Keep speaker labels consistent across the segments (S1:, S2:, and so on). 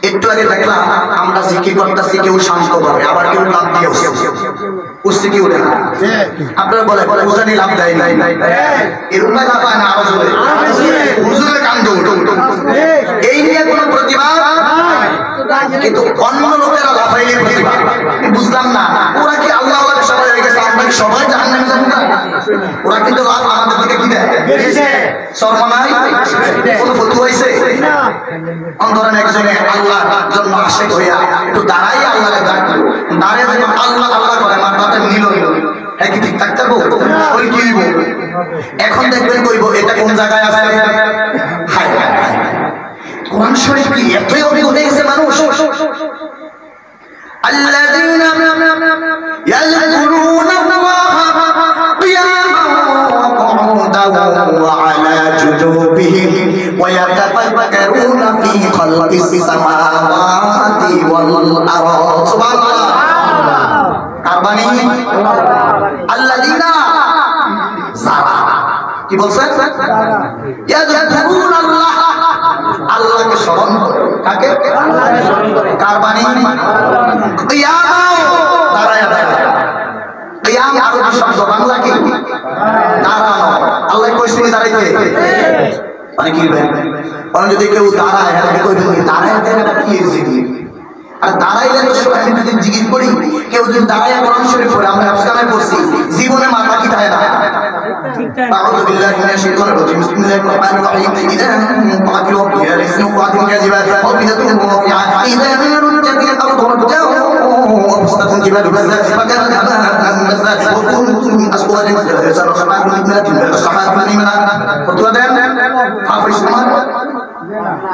S1: একটু আগে দেখলাম আমরা জিকির করতেছি, কেউ শান্ত ভাবে, আবার কেউ লাভ দিয়ে উঠছে কি উঠে না। আপনারা বলে উজানি লাভ দেয় নাই, এরকম লাভ হয় না, আরো জোরে হুজুরের কান্দ উঠো। এই নিয়ে কোনো প্রতিবাদ, কিন্তু অন্য লোকেরা লাফাইলে প্রতিবাদ। বুঝলাম না, ওরা কি আল্লাহ আল্লাহ সবাই হয়ে গেছে, আমরা কি সবাই জাহান্নামে যাব না? ওরা কিন্তু লাভ আমাদের দিকে কি দেয়, শর্মা নাই, কোনো ফতু হয়েছে। অন্তরের একজনে আল্লাহর জন্য আশিক হইয়া একটু দাঁড়াই আল্লাহকে ডাকলো, দাঁড়িয়ে যখন আল্লাহ আল্লাহ করে মাথাটা নিল, হ্যাঁ কি ঠিক থাকতে পারবো? ওই কি হইব? এখন দেখবেন কইব এটা কোন জায়গায় আছে। হায় হায় হায়, কোরআন শরীফ কি এতই অভিজ্ঞ হয়ে গেছে মানুষ। الذين يذكرون الله قياما وقعودا وعلى جنوبهم ويتفكرون في خلق السماوات والأرض سبحان الله কারবানি الذين যারা কি বলছেন ইয়াযকুরুন আল্লাহ, আল্লাহকে স্মরণ করে, কাকে? আল্লাহকে স্মরণ করে। কারবানি কিয়াম, দাঁড়ায় দাঁড়ায়, কিয়াম আরবি শব্দ, বাংলা কি? দাঁড়ানো। আল্লাহ কইছে দাঁড়াইতে, মানে কি ভাই, কারণ যদি কেউ দাঁড়ায় তাহলে কইবে দাঁড়ায় দাঁড়ায় কি জিকির, আর দাঁড়াইলে তো আমি যদি জিকির করি, কেউ যদি দাঁড়ায় কোরআন শরীফ পড়ে, আমরা আফসানায় পড়ছি, জীবনে মাথা কি থাকে না। أعوذ بالله من الشيطان الرجيم بسم الله الرحمن الرحيم إذا انقطعت الوقية ليس انقطعت الكاذبات وقيدة رافعة إذا رجت الأرض رجا وبسطت الجبال بسا فكانت هباء منبثا وكنتم من أزواج ثلاثة وسبعة من الصحابة الإيمان فتوى حافظ السماء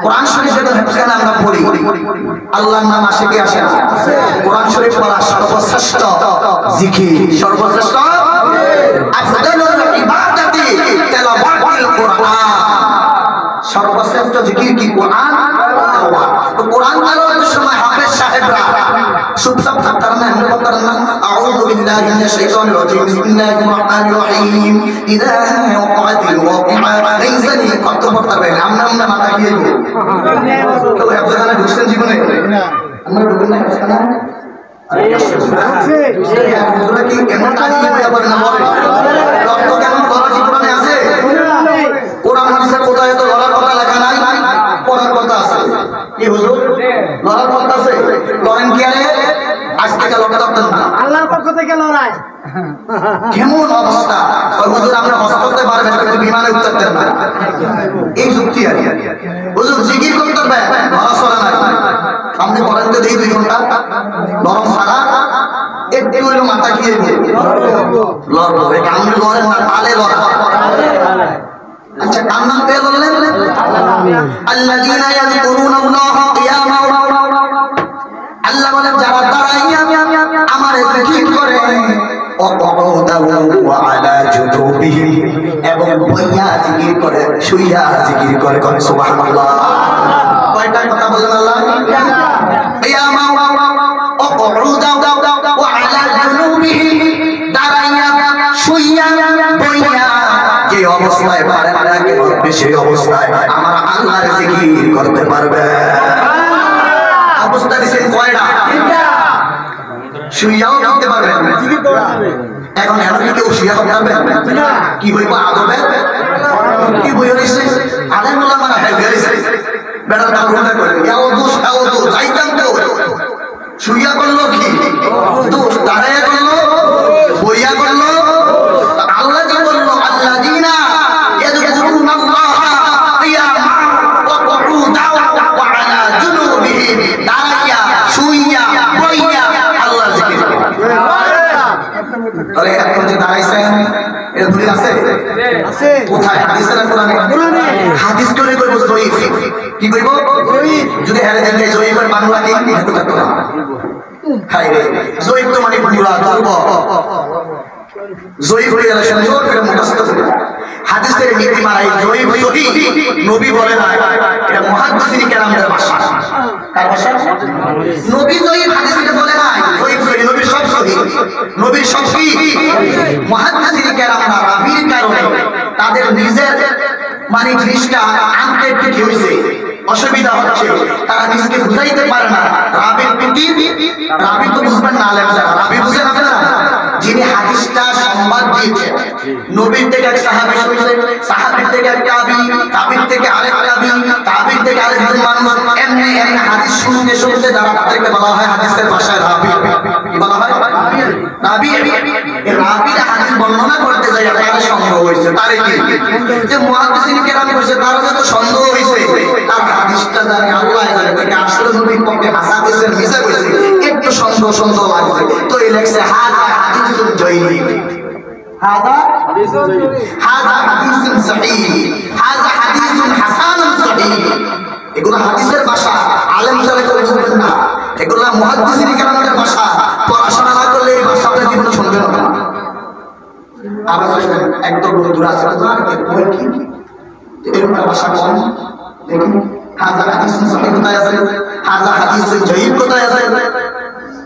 S1: কোরআন শরীফ যখন হেফজখানা আমরা পড়ি, আল্লাহর নাম আসে কি আসে না? কোরআন শরীফ পড়া সর্বশ্রেষ্ঠ জিকির, সর্বশ্রেষ্ঠ আফদালুল ইবাদাতি তিলাওয়াতুল কোরআন। সর্বশ্রেষ্ঠ জিকির কি? কোরআন তেলাওয়াত। তো কোরআন তেলাওয়াতের সময় হাফেজ সাহেবরা চুপচাপ থাকতার না, এমনি করতার না, আউযু বিল্লাহি মিনাশ শাইতানির রাজিম বিসমিল্লাহির রহমানির রহিম ইযা ওয়াকাতিল ওয়াকিআ লাইসা লি কত পড়তে না, আমরা মাথা দিয়ে দিব। কেউ হেফজখানা ঢুকছেন জীবনে? আমরা ঢুকবেন না হেফজখানা? কি কেমন কাজ ব্যাপার না বলে রক্ত কেমন ধরা জীবনে আছে? কোরআন হাদিসে কোথায় তো লড়ার কথা লেখা নাই, পড়ার কথা আছে। কি হুজুর লড়ার কথা আছে? লড়েন কি আরে? আজ থেকে লড়তে পারতেন না, আল্লাহর পক্ষ থেকে লড়াই। কেমন অবস্থা? হুজুর আমরা হজ করতে পারবেন কিন্তু বিমানে উঠতেন না, এই যুক্তি আর হুজুর জিকির করতে পারবেন, ধরা সরা নাই। আপনি পড়েন তো দেই 2 ঘন্টা নরম ছাড়া একটু হইলো মাথা কি লড়বো, এটা আপনি লড়েন না, তালে লড়া। আচ্ছা কার নাম পেয়ে বললেন? আল্লাযীনা ইয়াযকুরুনাল্লাহা কিয়ামান, আল্লাহ বলেন যারা দাঁড়াইয়া আমার জিকির করে, এবং বইয়া জিকির করে, শুইয়া জিকির করে, সুবহানাল্লাহ। কয়টা কথা বলেন আল্লাহ? যে অবস্থায় পারেন না কেন সেই অবস্থায় আমার আল্লাহর জিকির করতে পারবে। অবস্থা দিচ্ছেন কয়টা? শুইয়াও করতে পারবেন, এখন এমন কেউ শুইয়া করতে পারবে কি হইব? আদবে কি বই হয়েছে আলেম ওলামারা হেলছে বেটার কাজ রোজা করে যাইতাম তো শুইয়া করলো কি দোষ, দাঁড়াইয়া করলো, বইয়া করলো। আল্লাহ কি বললো? আল্লাযীনা ইয়াযকুরুনাল্লাহা কিয়ামান ওয়া কুউদান ওয়া আলা জুনুবিহিম, দাঁড়াইয়া শুইয়া বইয়া আল্লাহর জিকির করে। আরে এখন যে দাঁড়াইছেন এর দলিল আছে? আছে। কোথায়? হাদিসে না কোরআনে? কোরআনে। হাদিস করে কইব জয়ীফ, কি কইব? জয়ীফ। যদি হেরে দেন জয়ীফের বাংলা কি? হাই রে, জয়ীফ তো মানে পুরা দুর্বল, জয়ীফ হয়ে গেল সুন্দর করে মুখস্থ করে। হাদিসের নীতি মারাই জয়ীফ সহি নবী বলে না, এটা মুহাদ্দিসিন কেরামদের ভাষা। কার ভাষা? নবী জয়ীফ হাদিসে বলে না, জয়ীফ সহি, নবী সব সহি, নবী সব সহি। মুহাদ্দিসিন কেরামরা রাবির কারণে তাদের নিজের মানে জিনিসটা আনতে কি হইছে, অসুবিধা হচ্ছে, তারা নিজেকে বুঝাইতে পারে না। রাবির প্রতি রাবি তো বুঝবেন না, আলেম যারা রাবি বুঝেন আপনারা, যিনি হাদিসটা সংবাদ দিয়েছেন, নবীর থেকে এক সাহাবী শুনছে, সাহাবীর থেকে এক তাবী, তাবীর থেকে আরেক তাবী, তাবীর থেকে আরেকজন মানুষ, এমনি এমনি হাদিস শুনতে শুনতে যারা, তাদেরকে বলা হয় হাদিসের ভাষায় রাবি। কি বলা হয়? রাবি। এই রাবিরা হাদিস বর্ণনা করতে যায়, তার সন্দেহ হয়েছে। তার কি যে মুহাদ্দিসিন কেরাম কইছে, তার যত সন্দেহ হয়েছে, তার হাদিসটা জানে আল্লাহ জানে, তাকে আসলে নবীর পক্ষে হাসাদিসের মিশা কইছে, একটু সন্দেহ সন্দেহ লাগছে, তো এই লেখছে হাযা হাদিসুন জয়ীব, হাযা হাদিসুন সহিহ, হাযা হাদিসুন হাসানুন সহিহ। এগুলো হাদিসের ভাষা, আলেম যারা কেউ বুঝবেন না, এগুলো মুহাদ্দিসিন কেরামের ভাষা। পড়াশোনা না করলে এই ভাষা আপনি জীবনে শুনবেন না। আবার একদম দূর আছে কি এরকম ভাষা কম দেখুন, হাযা হাদিসুন সহিহ কোথায় আছে, হাযা হাদিসুন জয়ীব কোথায় আছে,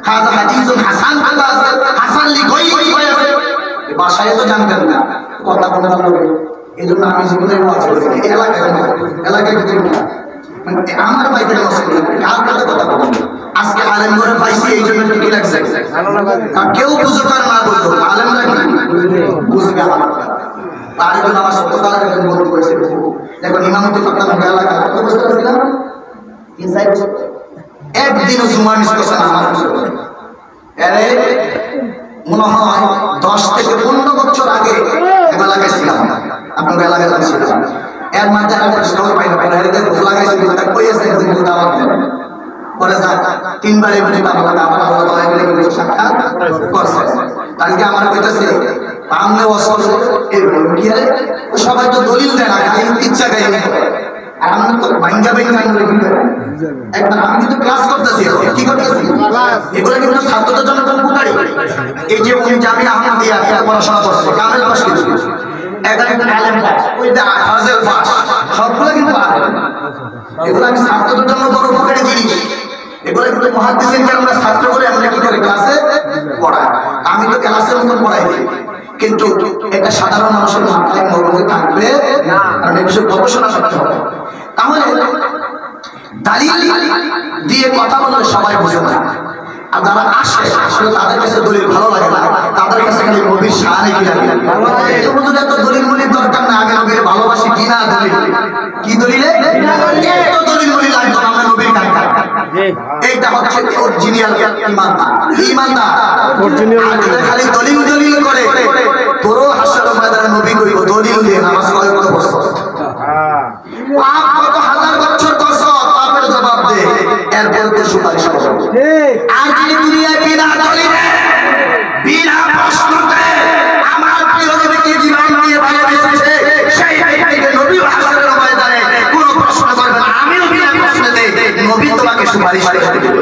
S1: হাযা হাদিসুন হাসান কোথায় আছে, হাসান লি গয়রি কোথায় আছে, এই ভাষায় তো জানতেন না, কথা বলতে হবে। এজন্য আমি জীবনে ওয়াজ করি এলাকায় ভিতরে না, মানে আমার বাইরে কার কাছে কথা বলবো। আজকে আলেম করে পাইছি, এই জন্য কি লাগছে, কেউ বুঝুক আর না বুঝুক, আলেম লাগে বুঝবে আমার। তার জন্য আমার সত্যকার বন্ধু করেছে, দেখো ইমামতি করতাম এলাকা কত বছর ছিলাম, 3-4 বছর, একদিনও জুমা মিস করছে না আমার। এরে মনে হয় 10 থেকে 15 বছর আগে এলাকায় ছিলাম, আপনার এলাকায় ছিলাম। এর মাঝে একটা খবর পাই না, ভোজ লাগাইছি, কইছে পরে যা 3 বারে বলে বাবা আমার আল্লাহ তাআলা বলে সাক্ষাৎ করছে। তাহলে আমার কইতাছে আমনে ওয়াসল এই কি রে, সবাই তো দলিল দেয় না, খালি ইচ্ছা গায় না, আর আমরা তো ভাঙ্গা ভাঙ্গা করে কি করে। একবার আমি কিন্তু ক্লাস করতেছি, কি করতেছি এগুলো কিন্তু ছাত্রদের জন্য কোন উপকারী। এই যে উনি জামিয়া আহমদিয়া পড়াশোনা করছে, কামেল পাস করেছে, এখানে আলেম পাস, ওই যে ফাজেল পাস, সবগুলো কিন্তু আলেম। এগুলো আমি ছাত্রদের জন্য বড় উপকারী জিনিস। এগুলো কিন্তু মুহাদ্দিসিন কেরামরা ছাত্র করে আমরা কি করে ক্লাসে পড়ায়। আমি তো ক্লাসের মতো পড়াই দিই, কিন্তু এটা সাধারণ মানুষের মাথায় মগজে থাকবে না, কারণ এই বিষয়ে গবেষণা করতে হবে। তাহলে দালিল দিয়ে কথা বললে সবাই বুঝে না, আর যারা আসে আসলে তাদের কাছে দলিল ভালো লাগে না, তাদের কাছে খালি নবীর শানে কি লাগে। এত দলিল মলির দরকার না, আমি নবীর ভালোবাসি কিনা দলিল, কি দলিলে এত দলিল মলি লাগবে না, আমরা নবীর কাছে। এইটা হচ্ছে অরিজিনাল ঈমানদার। ঈমানদার খালি দলিল দলিল করে, তোরও হাসর ময়দানে নবী কইব দলিল দিয়ে নামাজ পড়ে কত বছর, পাপ কত হাজার বছর করছ, পাপের জবাব দে, এরপর তো সুপারিশ করো। আর যদি দুনিয়া বিনা দলিলে বিনা প্রশ্নতে আমার প্রিয় নবীকে জীবন দিয়ে ভালোবেসেছে, সেই ব্যক্তিকে নবী হাসরের ময়দানে কোনো প্রশ্ন করবে না, আমিও বিনা প্রশ্নতে নবী তোমাকে সুপারিশ করে দেব।